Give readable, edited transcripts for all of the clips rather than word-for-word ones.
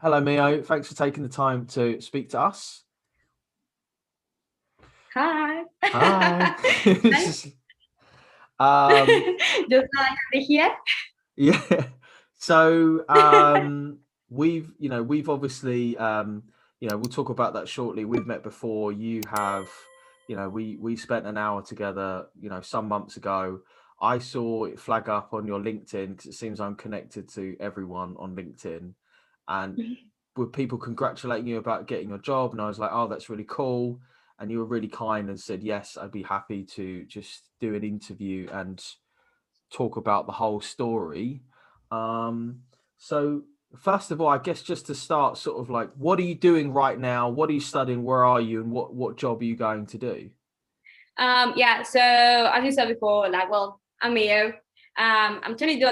Hello, Mio. Thanks for taking the time to speak to us. Hi. Hi. Nice. um, Just like to hear. yeah. So we've obviously we'll talk about that shortly. We've met before. You have, we spent an hour together, some months ago. I saw it flag up on your LinkedIn because it seems I'm connected to everyone on LinkedIn, and with people congratulating you about getting your job, and I was like, oh, that's really cool. And you were really kind and said, yes, I'd be happy to just do an interview and talk about the whole story. Um, so first of all, I guess just to start, sort of like, what are you doing right now? What are you studying? Where are you? And what job are you going to do? Yeah, so as you said before, I'm Mio. I'm 22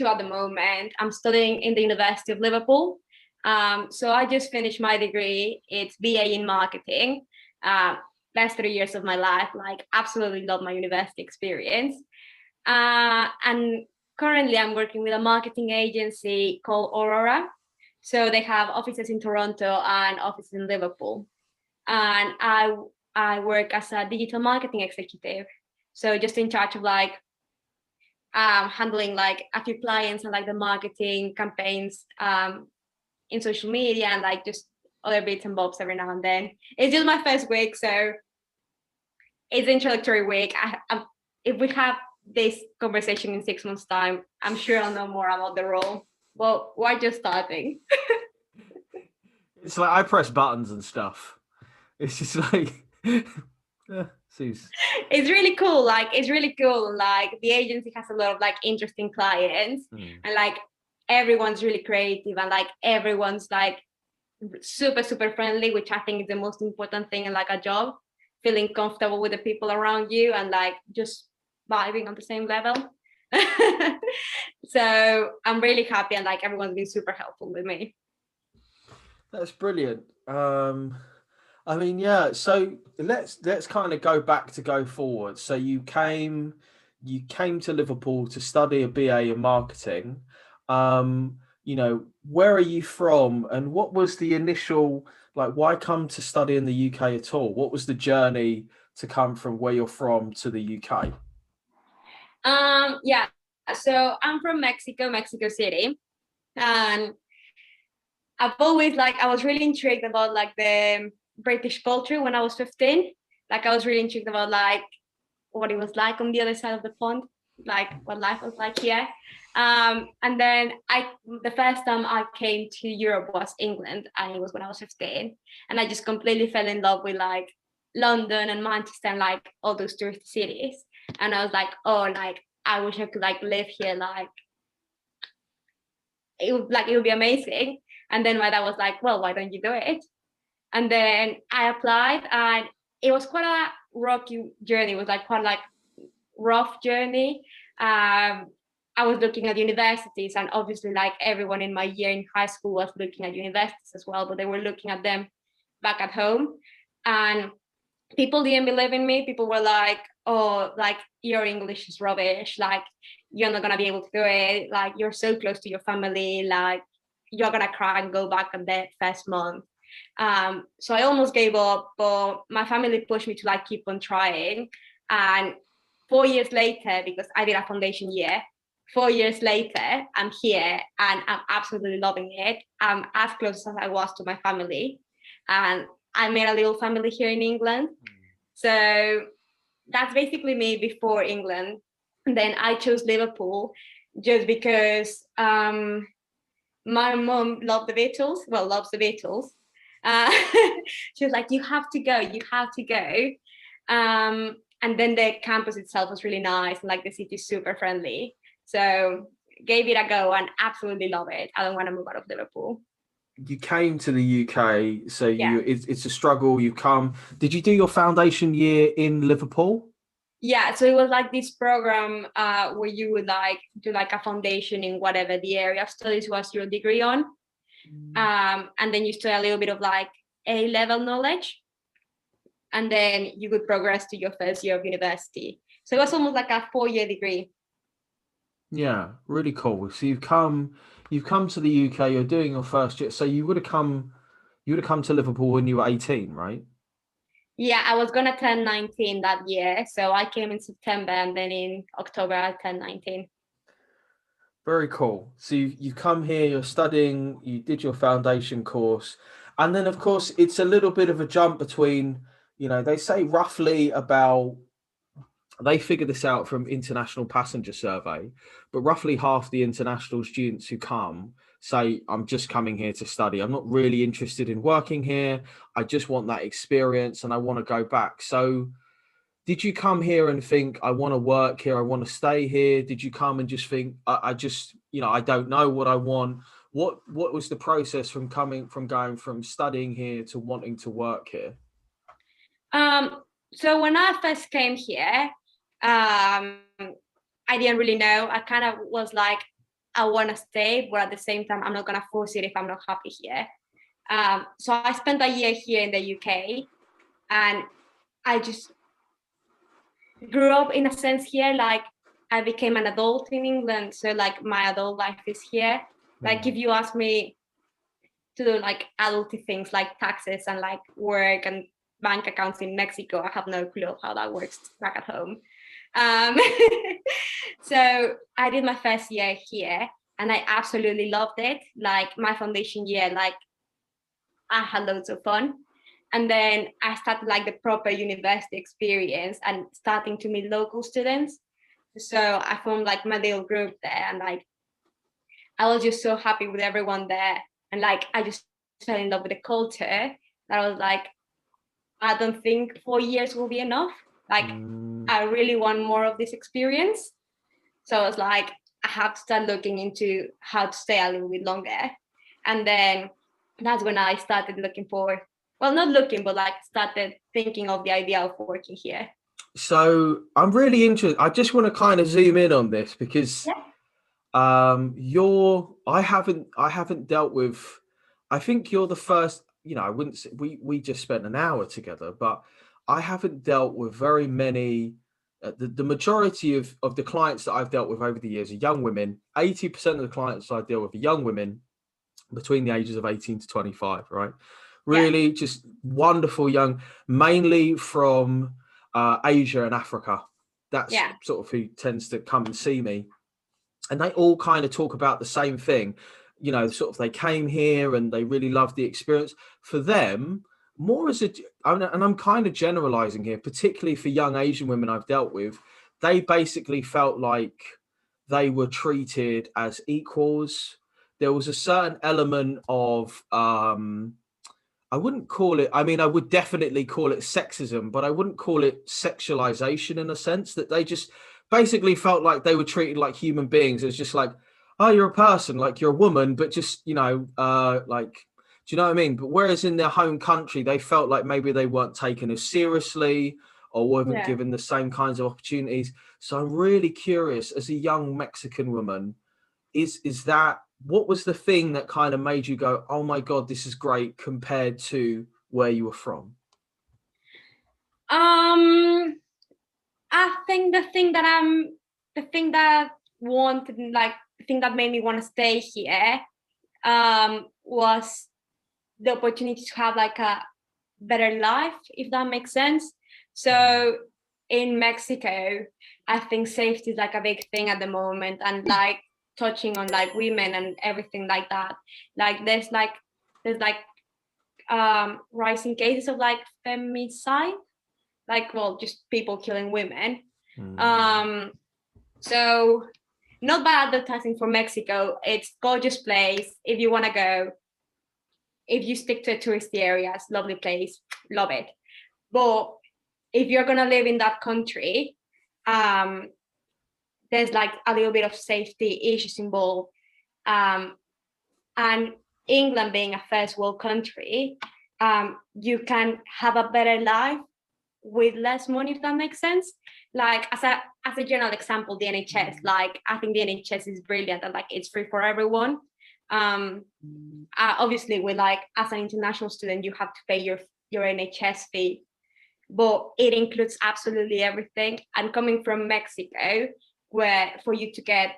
at the moment. I'm studying in the University of Liverpool. So I just finished my degree. It's BA in marketing. Last 3 years of my life, like absolutely love my university experience. And currently I'm working with a marketing agency called Aurora. So they have offices in Toronto and offices in Liverpool. And I work as a digital marketing executive. So just in charge of handling like a few clients and like the marketing campaigns in social media and like just other bits and bobs every now and then. It's just my first week, so it's introductory week. If we have this conversation in 6 months' time, I'm sure I'll know more about the role. Well, we're just starting. It's like I press buttons and stuff. It's just like, Suze. It's really cool. Like it's really cool. Like the agency has a lot of like interesting clients, Hmm. and like everyone's really creative, and like everyone's like super friendly, which I think is the most important thing in like a job. Feeling comfortable with the people around you and like just vibing on the same level. So I'm really happy, and like everyone's been super helpful with me. That's brilliant. I mean, yeah. So let's kind of go forward. So you came to Liverpool to study a BA in marketing. Where are you from, and what was the initial, like? Why come to study in the UK at all? What was the journey to come from where you're from to the UK? Yeah. So I'm from Mexico, Mexico City, and I've always like I was really intrigued about like the British culture when I was 15. Like I was really intrigued about like what it was like on the other side of the pond, like what life was like here. And then the first time I came to Europe was England, and it was when I was 15, and I just completely fell in love with like London and Manchester and like all those tourist cities. And I was like, oh, like I wish I could like live here, like it would be amazing. And then my dad was like, well, why don't you do it? And then I applied, and it was quite a rocky journey. It was like quite like rough journey. I was looking at universities, and obviously, like everyone in my year in high school was looking at universities as well, but they were looking at them back at home. And people didn't believe in me. People were like, "Oh, like your English is rubbish. Like you're not gonna be able to do it. Like you're so close to your family. Like you're gonna cry and go back on that first month." So I almost gave up, but my family pushed me to like keep on trying. And 4 years later, because I did a foundation year, 4 years later, I'm here and I'm absolutely loving it. I'm as close as I was to my family. And I made a little family here in England. So that's basically me before England. And then I chose Liverpool just because my mom loved the Beatles, well, loves the Beatles. Uh, she was like, you have to go, you have to go. And then the campus itself was really nice, and like the city is super friendly. So gave it a go and absolutely love it. I don't want to move out of Liverpool. You came to the UK, so Yeah. it's a struggle. You come. Did you do your foundation year in Liverpool? Yeah, so it was like this program where you would like do like a foundation in whatever the area of studies was your degree on. And then you study a little bit of like A level knowledge, and then you could progress to your first year of university. So it was almost like a 4 year degree. Yeah, really cool. So you've come to the UK, you're doing your first year. So you would have come to Liverpool when you were 18, right? Yeah, I was gonna turn 19 that year. So I came in September and then in October I turned 19. Very cool. So you've come here, you're studying, you did your foundation course, and then of course it's a little bit of a jump between, they say roughly about they figure this out from international passenger survey, but roughly half the international students who come say, I'm just coming here to study. I'm not really interested in working here. I just want that experience and I want to go back. So did you come here and think, I want to work here, I want to stay here? Did you come and just think, I just, I don't know what I want? What was the process from going from studying here to wanting to work here? Um, so when I first came here, um, I didn't really know. I kind of was like, I want to stay, but at the same time, I'm not gonna force it if I'm not happy here. So I spent a year here in the UK, and I just grew up in a sense here. Like I became an adult in England, so like my adult life is here. Like if Hmm. you ask me to do like adulty things like taxes and like work and bank accounts in Mexico, I have no clue of how that works back at home. Um, so I did my first year here and I absolutely loved it. Like my foundation year, like I had loads of fun. And then I started like the proper university experience and starting to meet local students. So I formed like my little group there and like I was just so happy with everyone there. And like I just fell in love with the culture that I was like, I don't think 4 years will be enough. Like Mm. I really want more of this experience. So I was like, I have to start looking into how to stay a little bit longer. And then that's when I started looking for, well, not looking, but like started thinking of the idea of working here. So I'm really interested. I just want to kind of zoom in on this because Yeah. you're I haven't dealt with. I think you're the first. I wouldn't say we just spent an hour together, but I haven't dealt with very many. The majority of the clients that I've dealt with over the years are young women. 80% of the clients I deal with are young women between the ages of 18 to 25, right? Yeah. Really just wonderful young, mainly from Asia and Africa. That's Yeah. sort of who tends to come and see me. And they all kind of talk about the same thing. Sort of they came here and they really loved the experience. For them, more as a, and I'm kind of generalizing here, particularly for young Asian women I've dealt with, they basically felt like they were treated as equals. There was a certain element of I wouldn't call it, I mean, I would definitely call it sexism, but I wouldn't call it sexualization in a sense that they just basically felt like they were treated like human beings. It was just like, oh, you're a person, like you're a woman, but just, like, do you know what I mean? But whereas in their home country, they felt like maybe they weren't taken as seriously or weren't Yeah. given the same kinds of opportunities. So I'm really curious, as a young Mexican woman, is that what was the thing that kind of made you go, oh my god, this is great compared to where you were from? Um, I think the thing that wanted, like, the thing that made me want to stay here, was the opportunity to have like a better life, if that makes sense. So in Mexico, I think safety is like a big thing at the moment, and like touching on like women and everything like that. Like there's like rising cases of like femicide, like, well, just people killing women. Mm. Um, so not bad advertising for Mexico. It's gorgeous place. If you want to go, if you stick to touristy areas, lovely place, love it. But if you're gonna live in that country, um, there's like a little bit of safety issues involved. Um, and England being a first world country, you can have a better life with less money, if that makes sense. Like as a general example, the NHS. Like I think the NHS is brilliant and like it's free for everyone. Um, Obviously, with like as an international student, you have to pay your NHS fee, but it includes absolutely everything. And coming from Mexico, where for you to get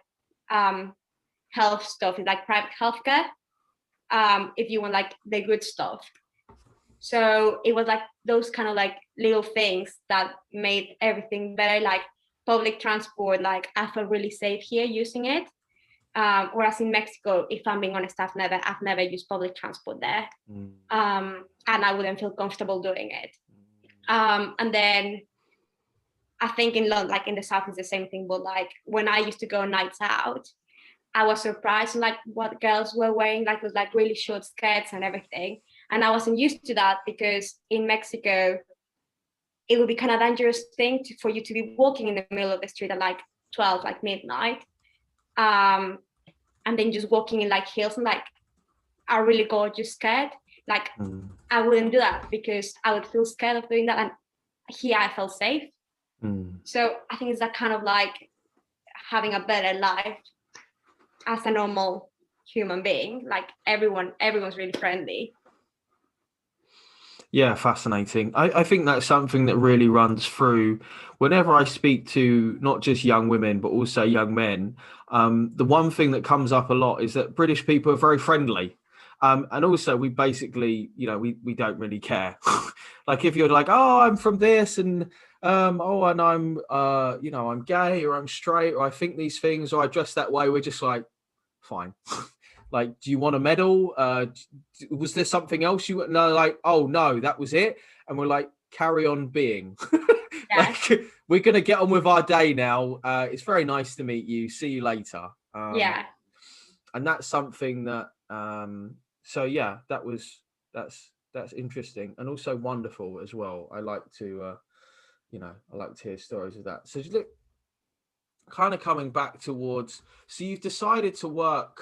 health stuff, like private healthcare, if you want like the good stuff. So it was like those kind of like little things that made everything better, like public transport, like I felt really safe here using it. Whereas in Mexico, if I'm being honest, I've never used public transport there. And I wouldn't feel comfortable doing it. And then I think in London, like in the South, is the same thing. But like when I used to go nights out, I was surprised like what girls were wearing, like with like really short skirts and everything. And I wasn't used to that because in Mexico, it would be kind of dangerous thing for you to be walking in the middle of the street at like 12, like midnight. And then just walking in like heels and like a really gorgeous skirt. Like I wouldn't do that because I would feel scared of doing that. And here I felt safe. So I think it's that kind of like having a better life as a normal human being. Like everyone's really friendly. Yeah, fascinating. I think that's something that really runs through whenever I speak to not just young women, but also young men. The one thing that comes up a lot is that British people are very friendly. And also we basically, we don't really care. Like if you're like, oh, I'm from this and and I'm gay or I'm straight or I think these things or I dress that way, we're just like, fine. Like, do you want a medal? Was there something else you no? Like, oh no, that was it. And we're like, carry on being. Yeah. Like, we're gonna get on with our day now. It's very nice to meet you. See you later. Yeah. And that's something that. So yeah, that's interesting and also wonderful as well. I like to, I like to hear stories of that. So look, kind of coming back towards. So you've decided to work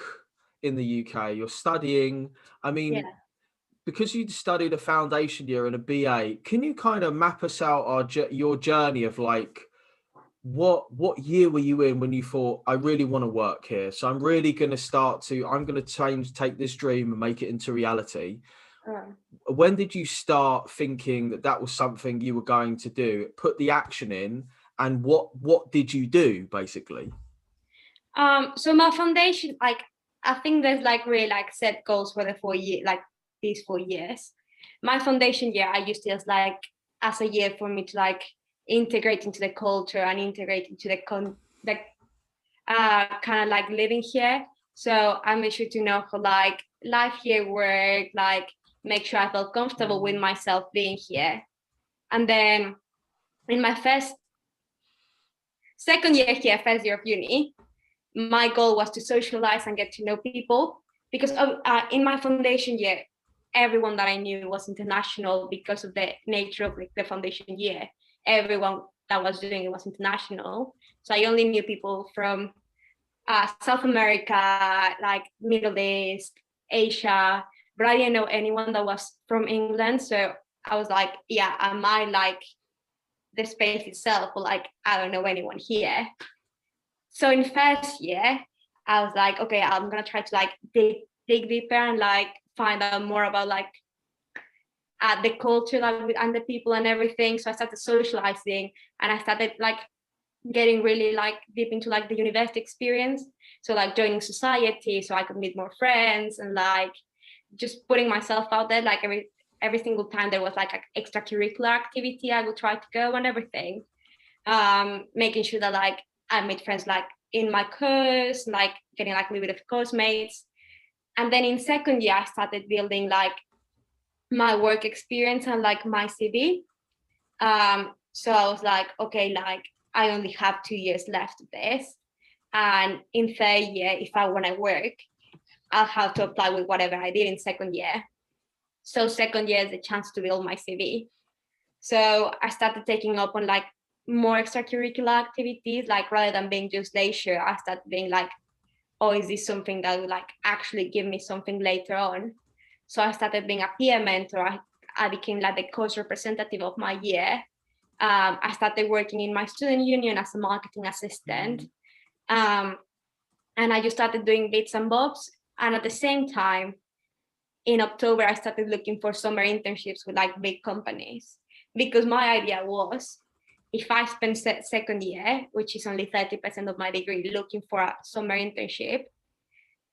in the UK, you're studying. I mean, Yeah. because you studied a foundation year and a BA, can you kind of map us out your journey of like what year were you in when you thought I really want to work here? So I'm really going to I'm going to take this dream and make it into reality. When did you start thinking that was something you were going to do? Put the action in, and what did you do basically? So my foundation, like I think there's like really like set goals for the 4 year, like these 4 years. My foundation year, I used it as a year for me to like integrate into the culture and integrate into the kind of like living here. So I made sure to know how like life here work, like make sure I felt comfortable with myself being here. And then in my second year here, first year of uni, my goal was to socialize and get to know people because in my foundation year, everyone that I knew was international because of the nature of like the foundation year. Everyone that was doing it was international. So I only knew people from South America, like Middle East, Asia, but I didn't know anyone that was from England. So I was like, yeah, I might like the space itself, but like I don't know anyone here. So in first year, I was like, okay, I'm gonna try to like dig deeper and like find out more about like the culture like, and the people and everything. So I started socializing and I started like getting really like deep into like the university experience. So like joining society so I could meet more friends and like just putting myself out there like every single time there was like an extracurricular activity I would try to go and everything. Making sure that like I made friends like in my course, like getting like a little bit of course mates. And then in second year, I started building like my work experience and like my CV. So I was like, okay, like I only have 2 years left of this. And in third year, if I want to work, I'll have to apply with whatever I did in second year. So second year is a chance to build my CV. So I started taking up on like more extracurricular activities, like rather than being just leisure, I started being like, oh, is this something that will like actually give me something later on? So I started being a peer mentor. I became like the course representative of my year. I started working in my student union as a marketing assistant. And I just started doing bits and bobs. And at the same time, in October, I started looking for summer internships with like big companies because my idea was if I spend second year, which is only 30% of my degree, looking for a summer internship,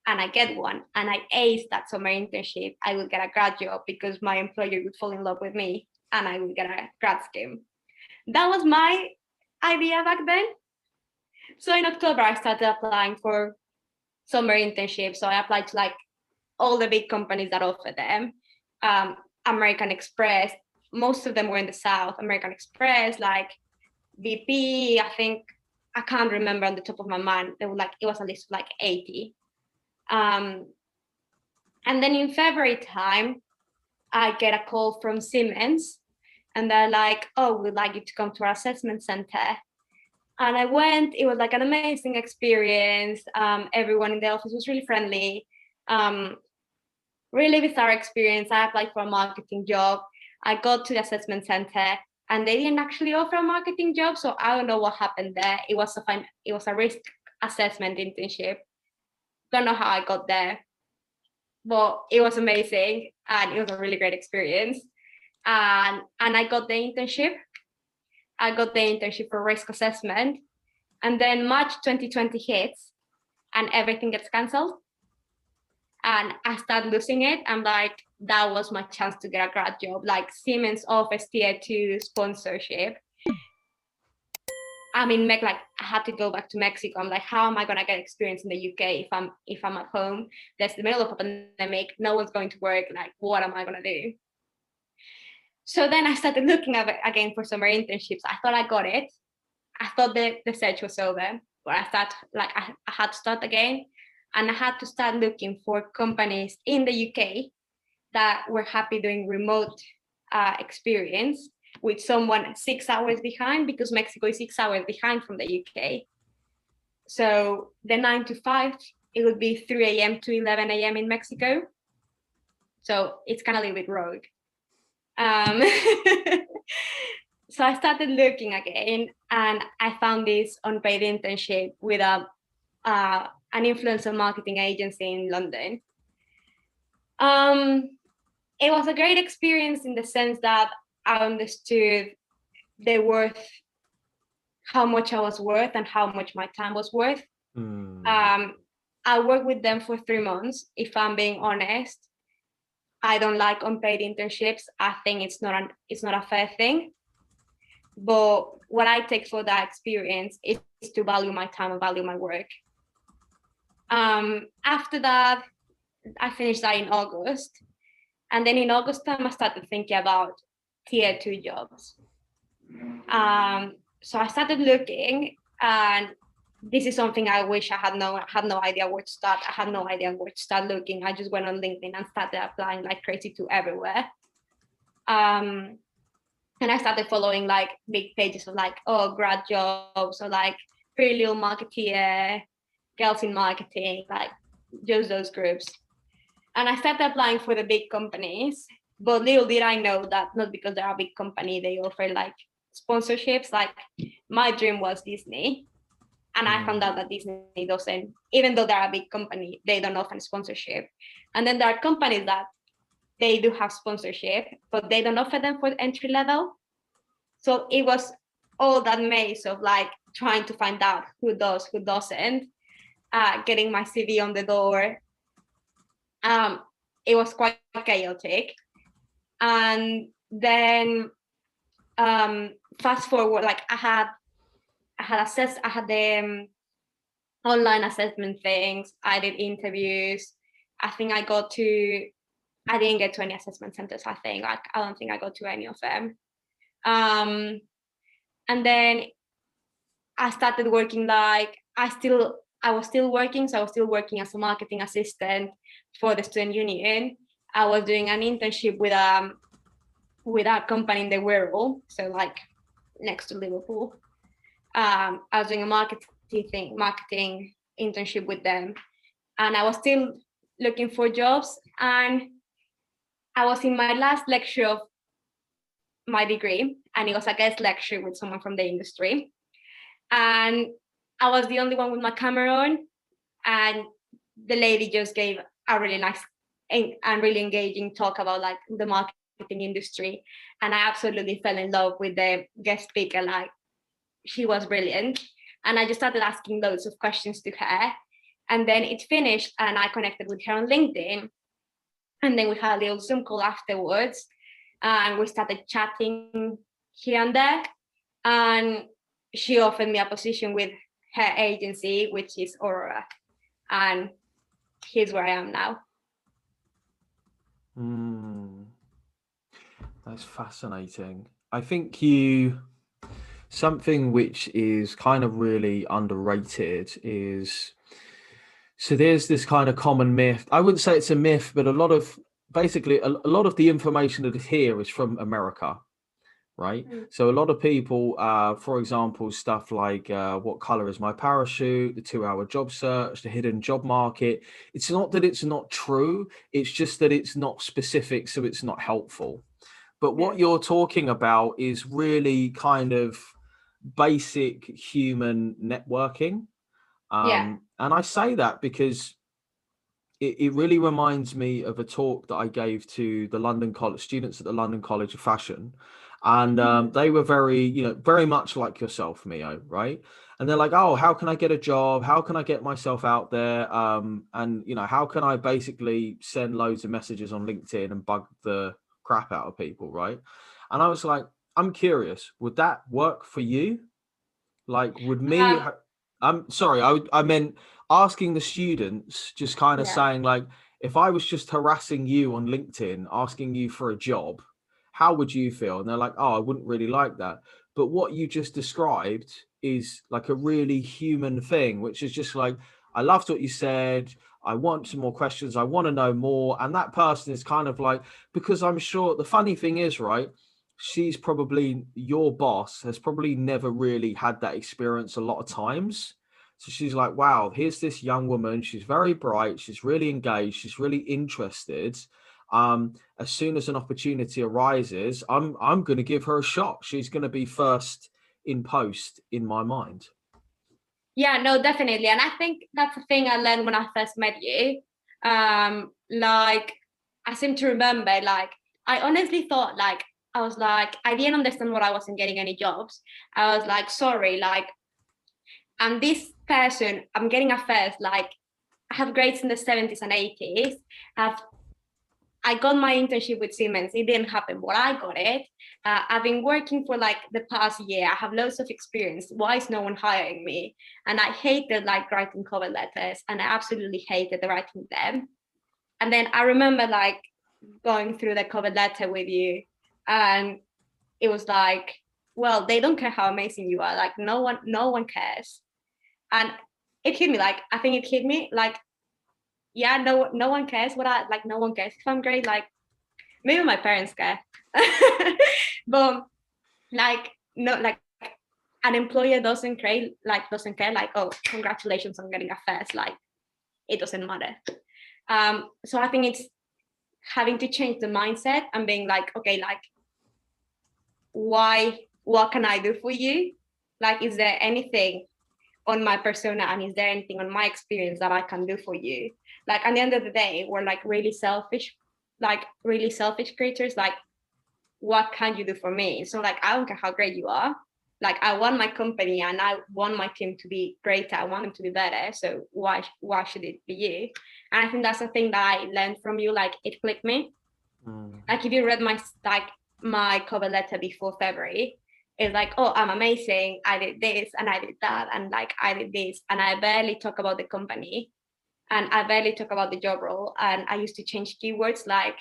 and I get one, and I ace that summer internship, I will get a grad job because my employer would fall in love with me and I will get a grad scheme. That was my idea back then. So in October, I started applying for summer internships. So I applied to like all the big companies that offer them. American Express, most of them were in the South. American Express, like BP, I think, I can't remember on the top of my mind. They were like, it was a list of like 80. And then in February time, I get a call from Siemens, and they're like, oh, we'd like you to come to our assessment center. And I went. It was like an amazing experience. Everyone in the office was really friendly. Really bizarre experience. I applied for a marketing job. I got to the assessment center, and they didn't actually offer a marketing job. So I don't know what happened there. It was a risk assessment internship. Don't know how I got there, but it was amazing, and it was a really great experience. And I got the internship. I got the internship for risk assessment, and then March 2020 hits, and everything gets cancelled. And I start losing it. I'm like, that was my chance to get a grad job. Like Siemens offers tier 2 sponsorship. I mean, like I had to go back to Mexico. I'm like, how am I gonna get experience in the UK if I'm at home? There's the middle of a pandemic. No one's going to work. Like, what am I gonna do? So then I started looking at it again for summer internships. I thought I got it. I thought the search was over, but I had to start again, and I had to start looking for companies in the UK that were happy doing remote experience with someone 6 hours behind, because Mexico is 6 hours behind from the UK. So the 9 to 5, it would be 3 a.m. to 11 a.m. in Mexico. So it's kind of a little bit rogue. So I started looking again, and I found this unpaid internship with an influencer marketing agency in London. It was a great experience in the sense that I understood how much I was worth and how much my time was worth. I worked with them for 3 months. If I'm being honest, I don't like unpaid internships. I think it's not a fair thing. But what I take for that experience is to value my time and value my work. After that, I finished that in August. And then in August time, I started thinking about tier 2 jobs. So I started looking, and this is something I wish I had no idea where to start. I had no idea where to start looking. I just went on LinkedIn and started applying like crazy to everywhere. And I started following like big pages of like, oh, grad jobs, or like Pretty Little Marketeer, Girls in Marketing, like just those groups. And I started applying for the big companies, but little did I know that not because they're a big company, they offer like sponsorships. Like my dream was Disney. And I found out that Disney doesn't, even though they're a big company, they don't offer sponsorship. And then there are companies that they do have sponsorship, but they don't offer them for entry level. So it was all that maze of like trying to find out who does, who doesn't, getting my CV on the door. It was quite chaotic. And then fast forward, like I had the online assessment things. I did interviews. I think I didn't get to any assessment centers. I don't think I got to any of them. And then I started working I was still working. So I was still working as a marketing assistant for the student union. I was doing an internship with a company in the Wirral, so like next to Liverpool. I was doing a marketing internship with them, and I was still looking for jobs. And I was in my last lecture of my degree, and it was a guest lecture with someone from the industry. And I was the only one with my camera on, and the lady just gave a really nice and really engaging talk about like the marketing industry. And I absolutely fell in love with the guest speaker. Like she was brilliant. And I just started asking loads of questions to her. And then it finished and I connected with her on LinkedIn. And then we had a little Zoom call afterwards. And we started chatting here and there. And she offered me a position with her agency, which is Aurora. And here's where I am now. That's fascinating. I think something which is kind of really underrated is, so there's this kind of common myth. I wouldn't say it's a myth, but a lot of the information that is here is from America, right? So a lot of people, for example, stuff like what color is my parachute, the 2-hour job search, the hidden job market. It's not that it's not true. It's just that it's not specific, so it's not helpful. But what you're talking about is really kind of basic human networking. And I say that because it really reminds me of a talk that I gave to the London College students at the London College of Fashion. And they were very much like yourself, Mio, right? And they're like, oh, how can I get a job? How can I get myself out there? And, how can I basically send loads of messages on LinkedIn and bug the crap out of people, right? And I was like, I'm curious, would that work for you? Like, would me, I'm sorry, I meant asking the students, just kind of saying, like, if I was just harassing you on LinkedIn, asking you for a job, how would you feel? And they're like, oh, I wouldn't really like that. But what you just described is like a really human thing, which is just like, I loved what you said. I want some more questions. I want to know more. And that person is kind of like, because I'm sure the funny thing is, right? She's probably, your boss has probably never really had that experience a lot of times. So she's like, wow, here's this young woman. She's very bright. She's really engaged. She's really interested. As soon as an opportunity arises, I'm going to give her a shot. She's going to be first in post in my mind. Yeah, no, definitely. And I think that's the thing I learned when I first met you. Like, I seem to remember, like, I honestly thought, like, I was like, I didn't understand why I wasn't getting any jobs. I was like, sorry, like, I'm this person, I'm getting a first, like, I have grades in the 70s and 80s. I got my internship with Siemens. It didn't happen, but I got it. I've been working for like the past year. I have loads of experience. Why is no one hiring me? And I hated like writing cover letters, and I absolutely hated writing them. And then I remember like going through the cover letter with you, and it was like, well, they don't care how amazing you are. Like no one cares. And it hit me. Like I think it hit me. Like yeah, no one cares what I like. No one cares if I'm great. Like maybe my parents care, but like no, like an employer doesn't care. Like, oh, congratulations on getting a first. Like it doesn't matter. So I think it's having to change the mindset and being like, okay, like why? What can I do for you? Like, is there anything on my persona, and is there anything on my experience that I can do for you? Like at the end of the day, we're like really selfish creatures. Like, what can you do for me? So like, I don't care how great you are. Like I want my company and I want my team to be greater. I want them to be better. So why should it be you? And I think that's the thing that I learned from you. Like it clicked me. Like if you read my cover letter before February, it's like, oh, I'm amazing. I did this and I did that. And like, I did this. And I barely talk about the company and I barely talk about the job role. And I used to change keywords. Like,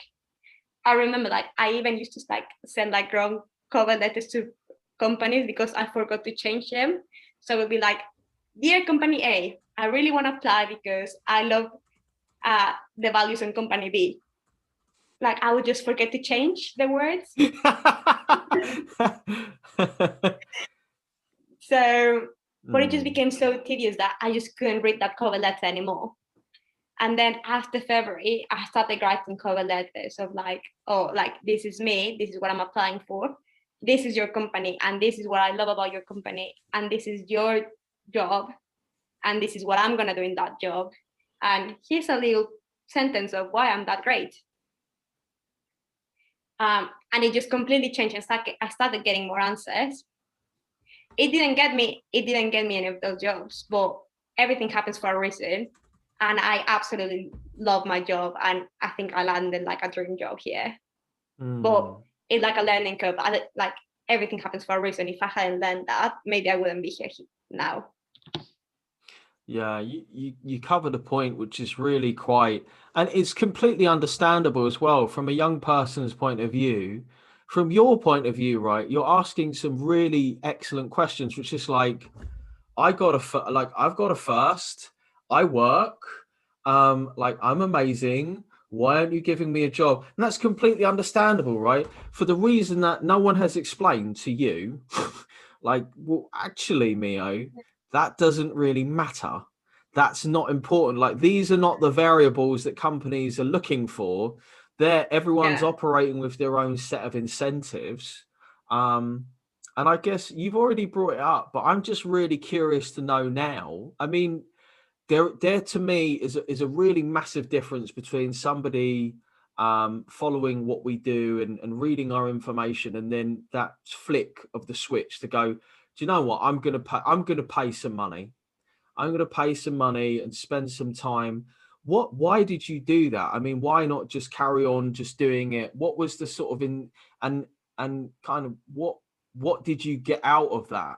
I remember, like, I even used to like send like wrong cover letters to companies because I forgot to change them. So it would be like, dear company A, I really want to apply because I love the values in company B. Like I would just forget to change the words. So, but it just became so tedious that I just couldn't read that cover letter anymore. And then after February, I started writing cover letters of like, oh, like this is me, this is what I'm applying for, this is your company, and this is what I love about your company, and this is your job, and this is what I'm gonna do in that job. And here's a little sentence of why I'm that great. And it just completely changed. I started getting more answers. it didn't get me any of those jobs, but everything happens for a reason. And I absolutely love my job, and I think I landed like a dream job here. But Mm. it's like a learning curve. Like everything happens for a reason. If I hadn't learned that, maybe I wouldn't be here now. Yeah, you covered a point which is really quite, and it's completely understandable as well from a young person's point of view. From your point of view, right? You're asking some really excellent questions, which is like, I've got a first. I work. Like I'm amazing. Why aren't you giving me a job? And that's completely understandable, right? For the reason that no one has explained to you, like, well, actually, Mio, that doesn't really matter. That's not important. Like these are not the variables that companies are looking for. Everyone's Yeah. operating with their own set of incentives. Um, and I guess you've already brought it up, but I'm just really curious to know now. I mean, there to me is a really massive difference between somebody following what we do and reading our information, and then that flick of the switch to go, do you know what? I'm gonna pay some money. I'm gonna pay some money and spend some time. Why did you do that? I mean, why not just carry on just doing it? What was the sort of in and and kind of what did you get out of that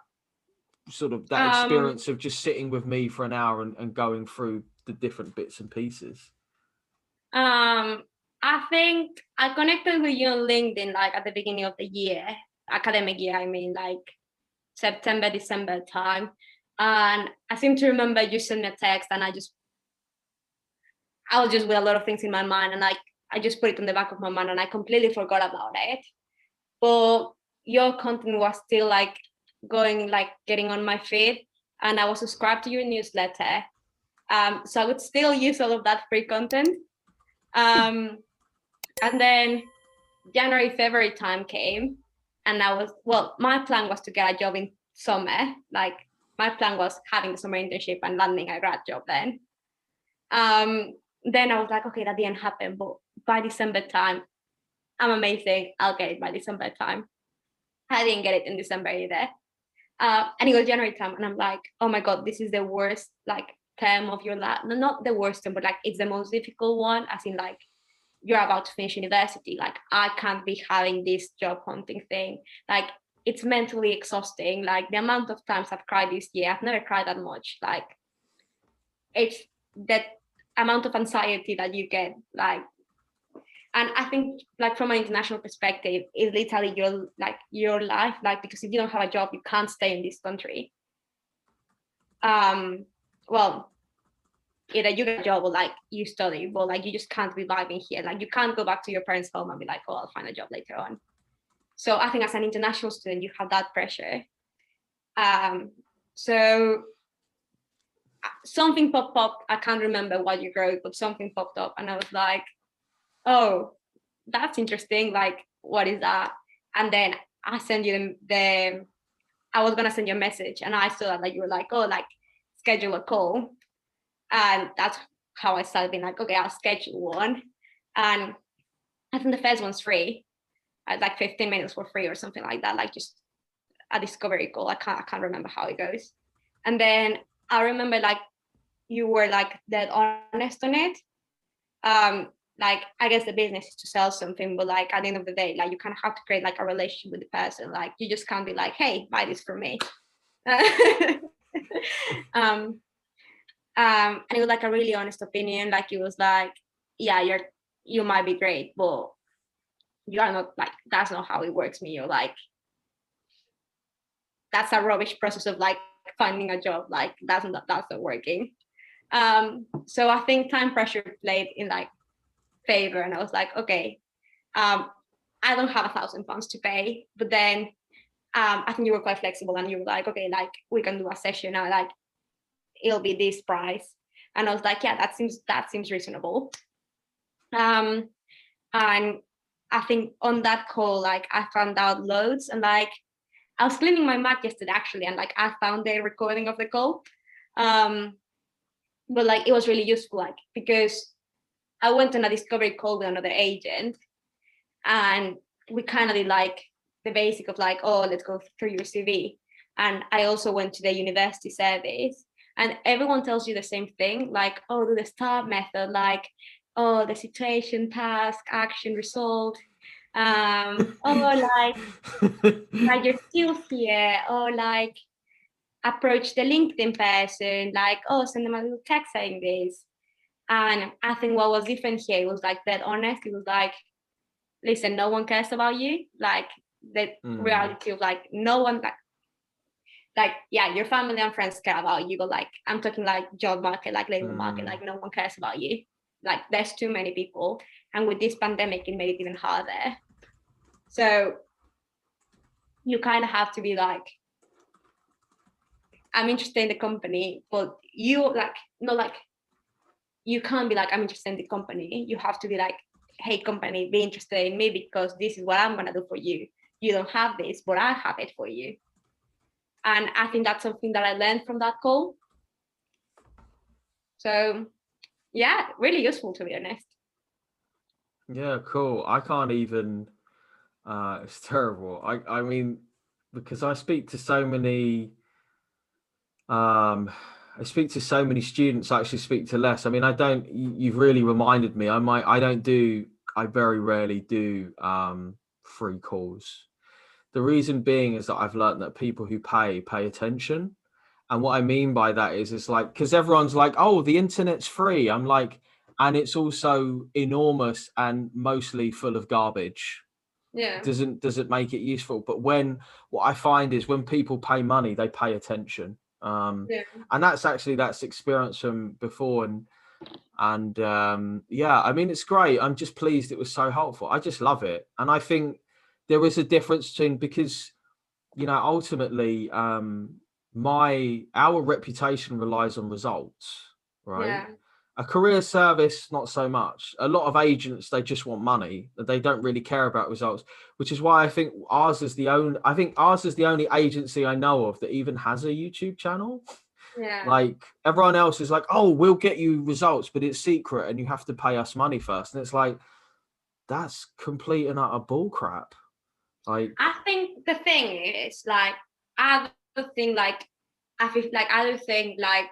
sort of that Um. experience of just sitting with me for an hour and going through the different bits and pieces? Um. I think I connected with you on LinkedIn like at the beginning of the year, academic year. I mean, like September, December time. And I seem to remember you sent me a text, and I was just with a lot of things in my mind, and I just put it on the back of my mind, and I completely forgot about it. But your content was still like going, like getting on my feed, and I was subscribed to your newsletter. So I would still use all of that free content. Um, and then January, February time came, and my plan was to get a job in summer. Like my plan was having the summer internship and landing a grad job then. Um, then I was like, okay, that didn't happen, but by December time, I'm amazing. I'll get it by December time. I didn't get it in December either. And it was January time, and I'm like, oh my god, this is the worst like term of your life. No, not the worst term, but like it's the most difficult one. As in, like you're about to finish university. Like I can't be having this job hunting thing. Like it's mentally exhausting. Like the amount of times I've cried this year, I've never cried that much. Like it's that amount of anxiety that you get. Like, and I think like from an international perspective, it's literally your life. Like because if you don't have a job, you can't stay in this country. Um, well, either you get a job or like you study, but like you just can't be vibing here. Like you can't go back to your parents' home and be like, oh, I'll find a job later on. So I think as an international student, you have that pressure. So something popped up. I can't remember what you wrote, but something popped up, and I was like, oh, that's interesting. Like, what is that? And then I sent you I was gonna send you a message, and I saw that like you were like, oh, like schedule a call, and that's how I started being like, okay, I'll schedule one. And I think the first one's free. Like 15 minutes for free or something like that. Like just a discovery call. I can't remember how it goes. And then I remember like you were like dead honest on it. Um, like I guess the business is to sell something, but like at the end of the day, like you kind of have to create like a relationship with the person. Like you just can't be like, hey, buy this from me. um, and it was like a really honest opinion. Like it was like, yeah, you might be great, but you are not, like that's not how it works. Me, you're like that's a rubbish process of like finding a job. Like that's not working. So I think time pressure played in like favor, and I was like, okay, I don't have £1,000 to pay, but then I think you were quite flexible, and you were like, okay, like we can do a session, and like it'll be this price, and I was like, yeah, that seems reasonable. Um, and I think on that call, like I found out loads, and like I was cleaning my Mac yesterday actually, and like I found the recording of the call. Um, but like it was really useful, like because I went on a discovery call with another agent, and we kind of did like the basic of like, oh, let's go through your CV. And I also went to the university service, and everyone tells you the same thing, like, oh, do the STAR method, like, oh, the situation, task, action, result, oh, like your skills here, or like approach the LinkedIn person, like, oh, send them a little text saying this. And I think what was different here, it was like that honest. It was like, listen, no one cares about you. Like the reality of like no one like yeah, your family and friends care about you, but like I'm talking like job market, like labor market, like no one cares about you. Like there's too many people. And with this pandemic, it made it even harder. So you kind of have to be like, I'm interested in the company, but you like not like you can't be like, I'm interested in the company. You have to be like, hey company, be interested in me because this is what I'm gonna do for you. You don't have this, but I have it for you. And I think that's something that I learned from that call. So yeah, really useful, to be honest. Yeah, cool. I can't even it's terrible. I mean, because um I speak to so many students, I actually speak to less. I mean, you've really reminded me. I very rarely do free calls. The reason being is that I've learned that people who pay attention. And what I mean by that is it's like, because everyone's like, oh, the internet's free. I'm like, and it's also enormous and mostly full of garbage. Yeah. Doesn't make it useful. But what I find is when people pay money, they pay attention. Yeah. And that's experience from before. And yeah, I mean, it's great. I'm just pleased it was so helpful. I just love it. And I think there is a difference between, because ultimately, our reputation relies on results, right? Yeah. A career service, not so much. A lot of agents, they just want money. They don't really care about results, which is why I think ours is the only agency I know of that even has a YouTube channel. Yeah. Like everyone else is like, oh, we'll get you results, but it's secret and you have to pay us money first. And it's like, that's complete and utter bull crap. Like, I think the thing is like I don't think like I feel like I don't think like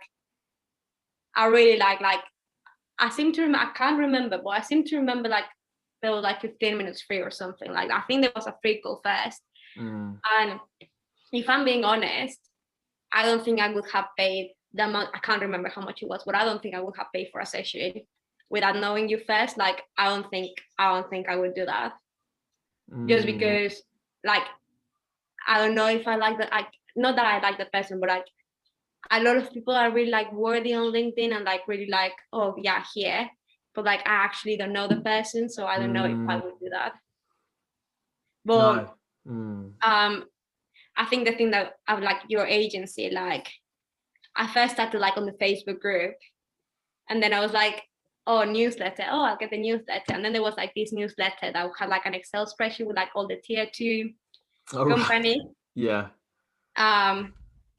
I really like I seem to remember, I can't remember, but I seem to remember like there was like 15 minutes free or something. Like I think there was a free call first. And if I'm being honest, I don't think I would have paid the amount. I can't remember how much it was, but I don't think I would have paid for a session without knowing you first. Like I don't think I would do that. Just because like I don't know if I like that. I not that I like the person, but like a lot of people are really like worthy on LinkedIn and like really like, oh yeah, here. But like I actually don't know the person, so I don't know if I would do that. But no. I think the thing that I would like your agency, like I first started like on the Facebook group, and then I was like, oh, newsletter, oh, I'll get the newsletter. And then there was like this newsletter that had like an Excel spreadsheet with like all the tier 2 companies. Yeah.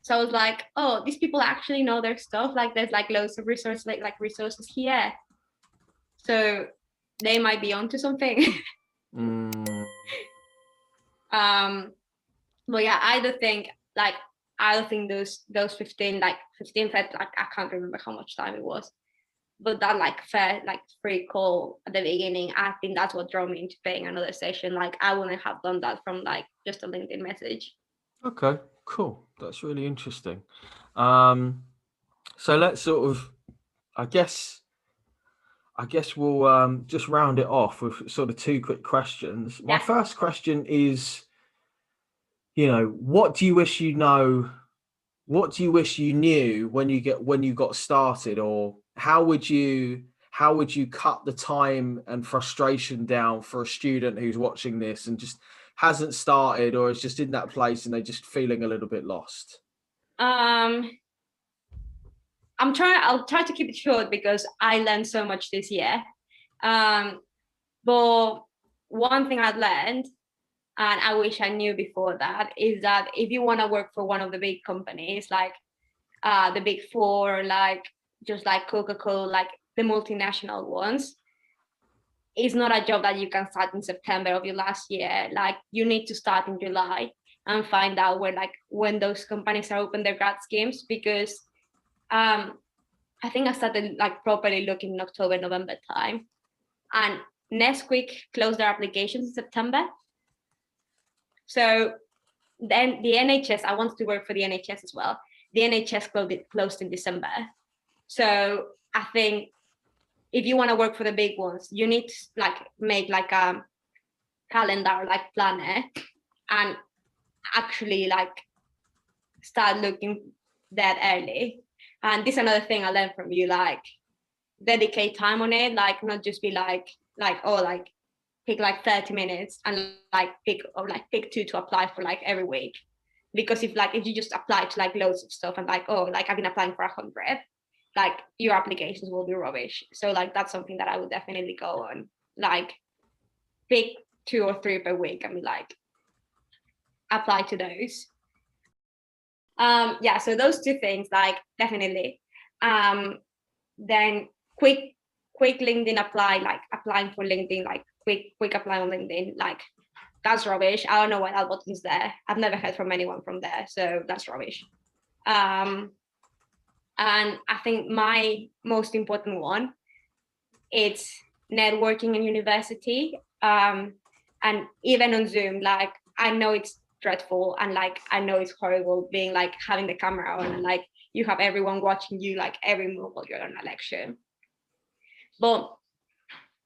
So I was like, oh, these people actually know their stuff. Like there's like loads of resources, like resources here. So they might be onto something. But yeah, I don't think those 15 fed, like I can't remember how much time it was. But that like fair, like free call at the beginning, I think that's what drove me into paying another session. Like I wouldn't have done that from like just a LinkedIn message. Okay, cool. That's really interesting. So let's sort of, I guess we'll just round it off with sort of two quick questions. My Yeah. first question is, what do you wish you know? What do you wish you knew when you got started, or how would you cut the time and frustration down for a student who's watching this and just hasn't started or is just in that place and they're just feeling a little bit lost? I'll try to keep it short because I learned so much this year. But one thing I've learned, and I wish I knew before that, is that if you want to work for one of the big companies, like the big four, like just like Coca-Cola, like the multinational ones, it's not a job that you can start in September of your last year. Like you need to start in July. and find out when those companies are open their grad schemes, because I think I started like properly looking in October, November time, and next week closed their applications in September. So then the NHS, I wanted to work for the NHS as well. The NHS closed in December. So I think if you want to work for the big ones, you need to like make like a calendar, like planner, and actually like start looking that early. And this is another thing I learned from you, like dedicate time on it, like not just be like oh, like pick like 30 minutes and like pick 2 to apply for like every week. Because if you just apply to like loads of stuff and like, oh, like I've been applying for 100, like your applications will be rubbish. So like that's something that I would definitely go on, like pick 2 or 3 per week and like apply to those. Yeah, so those 2 things, like definitely. Then quick LinkedIn apply, like applying for LinkedIn, like quick apply on LinkedIn, like that's rubbish. I don't know why that button's there. I've never heard from anyone from there, so that's rubbish. And I think my most important one, it's networking in university. And even on Zoom, like I know it's dreadful and like I know it's horrible being like having the camera on and like you have everyone watching you like every move while you're on a lecture. But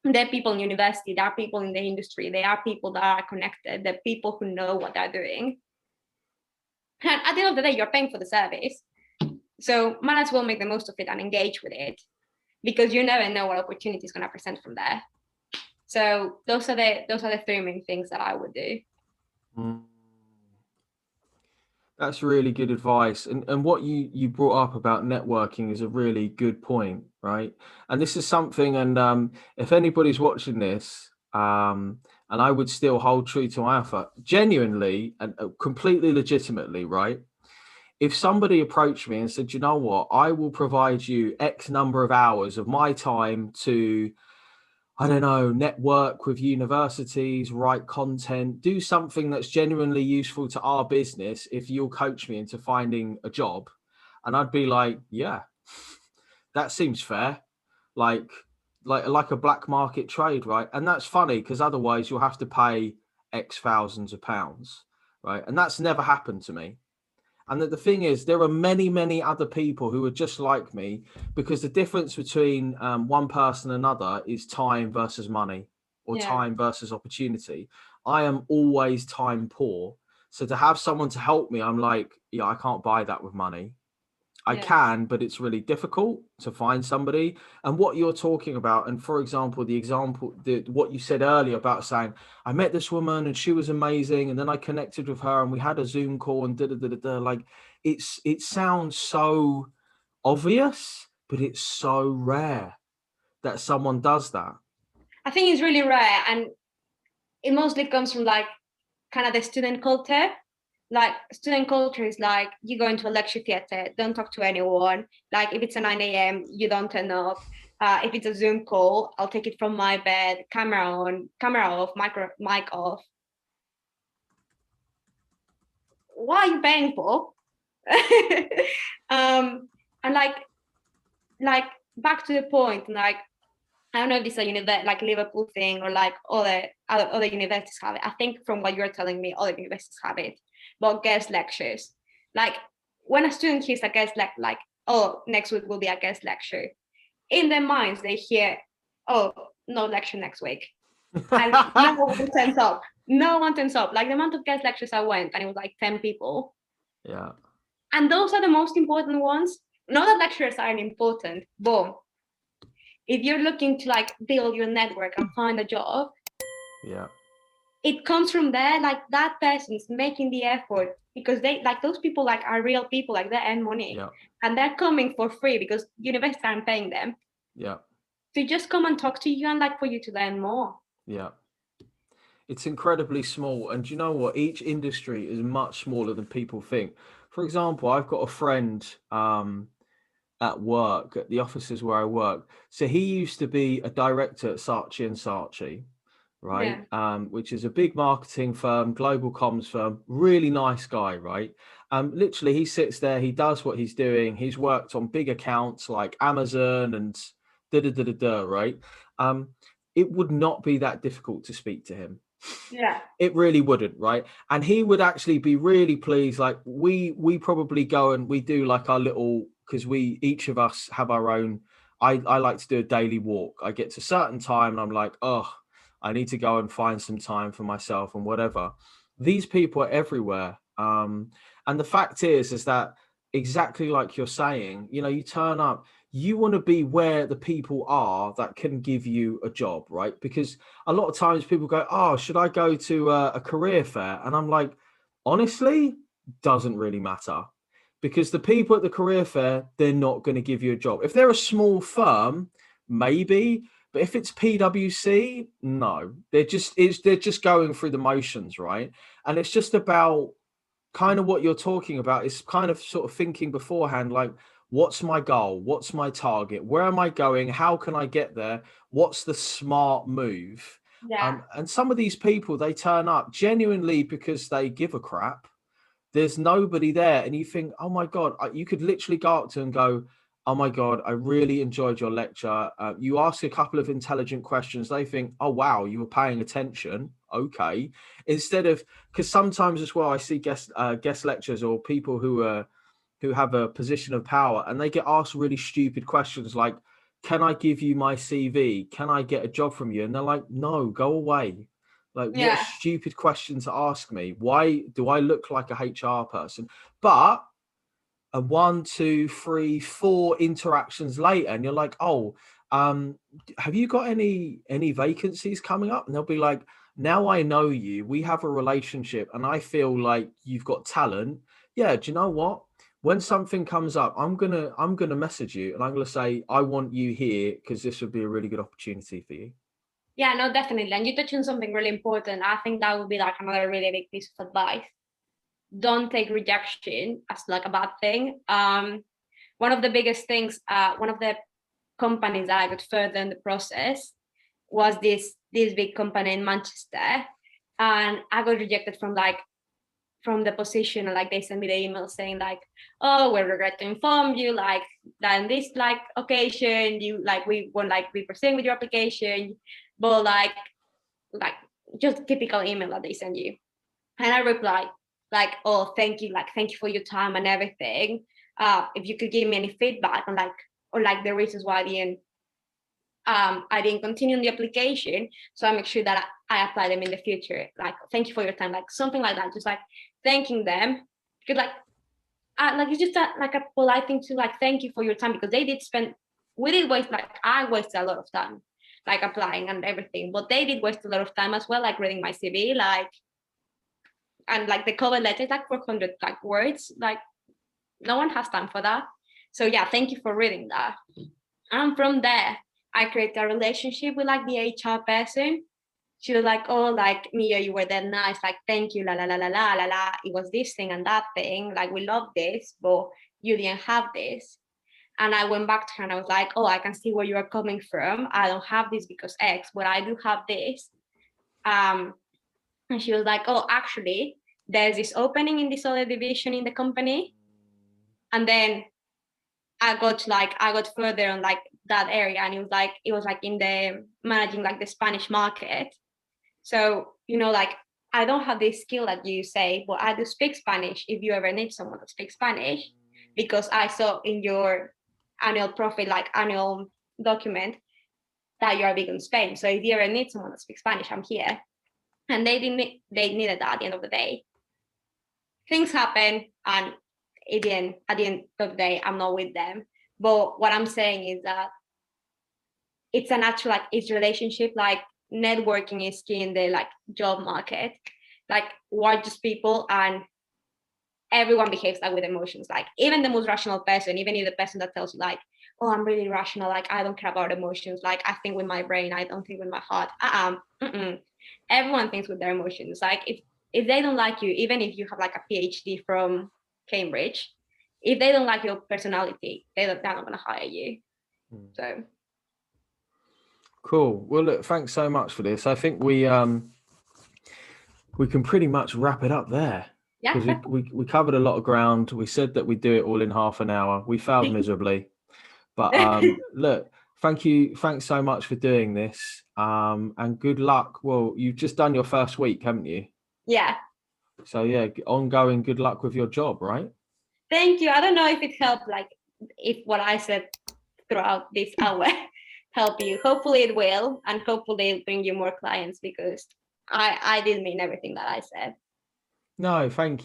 there are people in university, there are people in the industry, there are people that are connected, there are people who know what they're doing. And at the end of the day, you're paying for the service. So might as well make the most of it and engage with it, because you never know what opportunity is going to present from there. So those are the 3 main things that I would do. That's really good advice. And what you brought up about networking is a really good point, right? And this is something, and if anybody's watching this, and I would still hold true to my offer, genuinely and completely legitimately, right? If somebody approached me and said, you know what, I will provide you X number of hours of my time to, I don't know, network with universities, write content, do something that's genuinely useful to our business if you'll coach me into finding a job. And I'd be like, yeah, that seems fair. Like a black market trade, right? And that's funny because otherwise you'll have to pay X thousands of pounds, right? And that's never happened to me. And the thing is, there are many, many other people who are just like me, because the difference between one person and another is time versus money, or time versus opportunity. I am always time poor. So to have someone to help me, I'm like, yeah, I can't buy that with money. I can, but it's really difficult to find somebody. And what you're talking about, and for example, what you said earlier about saying, I met this woman and she was amazing, and then I connected with her and we had a Zoom call and like it sounds so obvious, but it's so rare that someone does that. I think it's really rare, and it mostly comes from like kind of the student culture. Like student culture is like, you go into a lecture theater, don't talk to anyone. Like if it's a 9 a.m., you don't turn up. If it's a Zoom call, I'll take it from my bed, camera on, camera off, mic off. What are you paying for? And like back to the point, like I don't know if this is a like Liverpool thing or like other universities have it. I think from what you're telling me, other universities have it. But guest lectures, like when a student hears a guest like, oh, next week will be a guest lecture, in their minds they hear, oh, no lecture next week, and no one turns up. No one turns up. Like the amount of guest lectures I went, and it was like 10 people. Yeah. And those are the most important ones. Not that lectures aren't important, but if you're looking to like build your network and find a job, it comes from there. Like that person's making the effort, because they like those people like are real people, like they earn money, and they're coming for free because universities aren't paying them. To just come and talk to you and like for you to learn more. It's incredibly small. And you know what? Each industry is much smaller than people think. For example, I've got a friend at work, at the offices where I work. So he used to be a director at Saatchi and Saatchi. right? Which is a big marketing firm, global comms firm, really nice guy, right? Literally, he sits there, he does what he's doing. He's worked on big accounts like Amazon and da da da da da, right? It would not be that difficult to speak to him. Yeah. It really wouldn't, right? And he would actually be really pleased. Like we probably go and we do like our little, because we each of us have our own. I like to do a daily walk. I get to a certain time and I'm like, oh, I need to go and find some time for myself and whatever. These people are everywhere. And the fact is that exactly like you're saying, you know, you turn up, you want to be where the people are that can give you a job, right? Because a lot of times people go, oh, should I go to a career fair? And I'm like, honestly, doesn't really matter, because the people at the career fair, they're not going to give you a job. If they're a small firm, maybe, but if it's PwC, no, they're just going through the motions, right? And it's just about kind of what you're talking about is kind of sort of thinking beforehand, like, what's my goal? What's my target? Where am I going? How can I get there? What's the smart move? Yeah. And some of these people, they turn up genuinely because they give a crap. There's nobody there. And you think, oh my God, you could literally go up to and go, oh my God, I really enjoyed your lecture. You ask a couple of intelligent questions. They think, oh, wow, you were paying attention. Okay. Instead of, because sometimes as well, I see guest lectures or people who have a position of power and they get asked really stupid questions like, can I give you my CV? Can I get a job from you? And they're like, no, go away. Like, what a Yeah. stupid question to ask me. Why do I look like a HR person? But a one, two, three, four interactions later, and you're like, oh, have you got any vacancies coming up? And they'll be like, now I know you, we have a relationship, and I feel like you've got talent. Yeah, do you know what? When something comes up, I'm gonna message you and I'm gonna say, I want you here because this would be a really good opportunity for you. Yeah, no, definitely. And you touched on something really important. I think that would be like another really big piece of advice. Don't take rejection as like a bad thing. One of the biggest things, one of the companies that I got further in the process was this big company in Manchester, and I got rejected from the position. And like they sent me the email saying like, oh, we regret to inform you like that in this like occasion you like we won't like be proceeding with your application, but like just typical email that they send you. And I replied like, oh, thank you for your time and everything. If you could give me any feedback on like or like the reasons why I didn't continue in the application, so I make sure that I apply them in the future. Like, thank you for your time, like something like that. Just like thanking them, because like it's just like a polite thing to like thank you for your time, because they did spend, we did waste, like I wasted a lot of time, like applying and everything, but they did waste a lot of time as well, like reading my CV, like, and like the cover letter is like 400 like words, like no one has time for that. So yeah, thank you for reading that. And from there, I created a relationship with like the HR person. She was like, oh, like Mia, you were that nice. Like, thank you, la la la la la la la. It was this thing and that thing. Like, we love this, but you didn't have this. And I went back to her and I was like, oh, I can see where you are coming from. I don't have this because X, but I do have this. And she was like, oh, actually, there's this opening in this other division in the company. And then I got further on like that area, and it was like in the managing like the Spanish market. So like I don't have this skill that you say, but I do speak Spanish if you ever need someone to speak Spanish, because I saw in your annual profile, like annual document, that you are big in Spain. So if you ever need someone to speak Spanish, I'm here. And they needed that at the end of the day. Things happen, and at the end of the day, I'm not with them. But what I'm saying is that it's a natural, like it's relationship, like networking is key in the like job market. Like we're just people, and everyone behaves like with emotions. Like even the most rational person, even if the person that tells you like, oh, I'm really rational, like I don't care about emotions, like I think with my brain, I don't think with my heart. Everyone thinks with their emotions. Like if they don't like you, even if you have like a PhD from Cambridge, if they don't like your personality, they're not gonna hire you. So Cool. Well, look, thanks so much for this. I think we can pretty much wrap it up there Yeah, because we covered a lot of ground. We said that we'd do it all in half an hour. We failed miserably, but look, thanks so much for doing this. And good luck. Well, you've just done your first week, haven't you? yeah. So yeah, ongoing good luck with your job, right? Thank you. I don't know if it helped, like if what I said throughout this hour help you. Hopefully it will, and hopefully it'll bring you more clients because I did mean everything that I said. No, thank